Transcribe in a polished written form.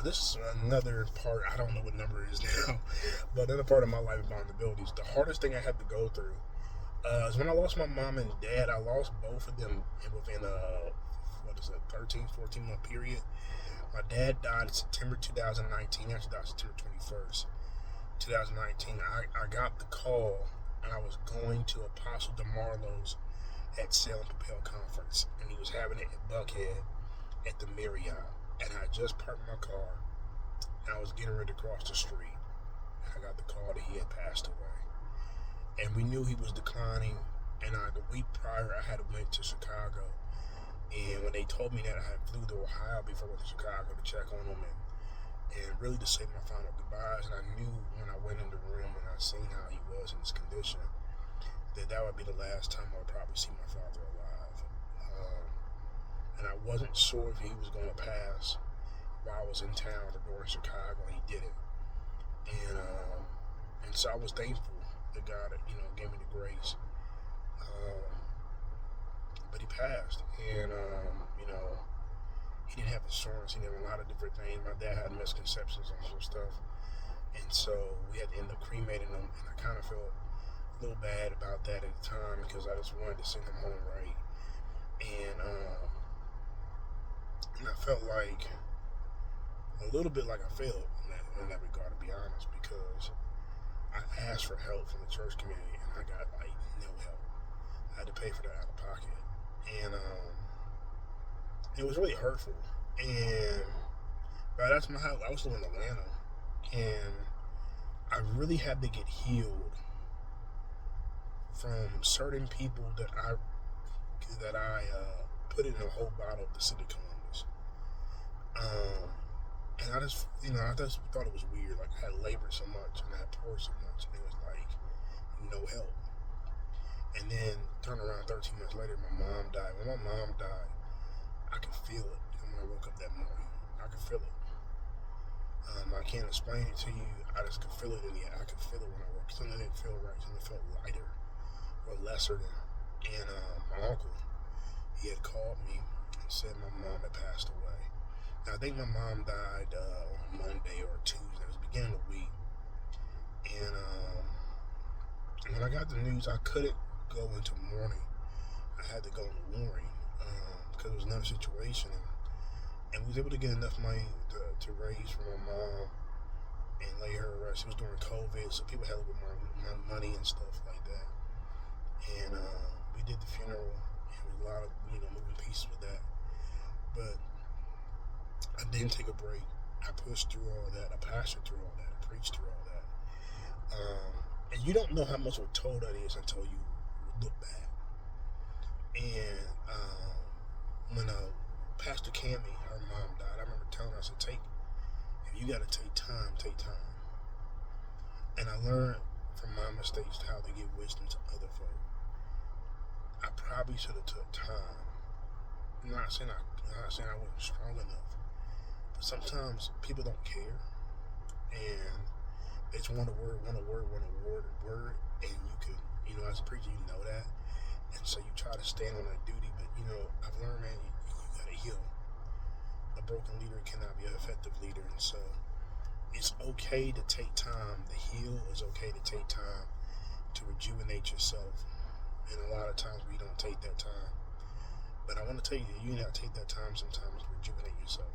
This is another part. I don't know what number it is now, but another part of my life about abilities. The hardest thing I had to go through is when I lost my mom and dad. I lost both of them within a what is it, 13, 14 month period. My dad died in September 2019. Actually, died September 21st, 2019. I got the call, and I was going to Apostle DeMarlo's at Sail and Propel Conference, and he was having it at Buckhead at the Marriott. And I just parked my car, and I was getting ready to cross the street. I got the call that he had passed away, and we knew he was declining. And the week prior, I had went to Chicago, and when they told me that, I had flew to Ohio before I went to Chicago to check on him and really to say my final goodbyes. And I knew when I went in the room and I seen how he was in his condition that would be the last time I would probably see my father alive. And I wasn't sure if he was going to pass while I was in town or during Chicago, and he did it. And so I was thankful that God, gave me the grace. Um, but he passed, and he didn't have insurance. He had a lot of different things. My dad had misconceptions on some stuff, and so we had to end up cremating him. And I kind of felt a little bad about that at the time because I just wanted to send him home right. And I felt like a little bit like I failed in that regard, to be honest, because I asked for help from the church community and I got like no help. I had to pay for that out of pocket, and it was really hurtful. And by that time, I was still in Atlanta, and I really had to get healed from certain people that I put in a whole bottle of the city of Columbus. Um, and I just thought it was weird. Like I had labored so much and I had poured so much, and it was like no help. And then turn around 13 months later, my mom died. When my mom died, I could feel it. And when I woke up that morning, I could feel it. I can't explain it to you. I just could feel it in the air. I could feel it when I woke. Something didn't feel right. Something felt lighter or lesser than. And my uncle, he had called me and said my mom had passed away. Now, I think my mom died on Monday or Tuesday. It was the beginning of the week. And when I got the news, I couldn't go into mourning. I had to go into warring because it was another situation. And we was able to get enough money to raise for my mom and lay her rest. It was during COVID, so people had a little bit more money and stuff like that. And we did the funeral. It was a lot of moving pieces with that. But I didn't take a break. I pushed through all of that. I pastored through all that. I preached through all that. And you don't know how much of a toll that is until you look back. And when Pastor Cammy, her mom died, I remember telling her, I said, if you got to take time, take time. And I learned from my mistakes how to give wisdom to other folk. I probably should have took time. I'm not saying I wasn't strong enough, but sometimes people don't care, and they just want a word, and you can, as a preacher, you know that, and so you try to stand on that duty. But I've learned, man, you gotta heal. A broken leader cannot be an effective leader, and so it's okay to take time to heal. It's okay to take time to rejuvenate yourself, and a lot of times we don't take that time. But I want to tell you that you need to take that time sometimes to rejuvenate yourself.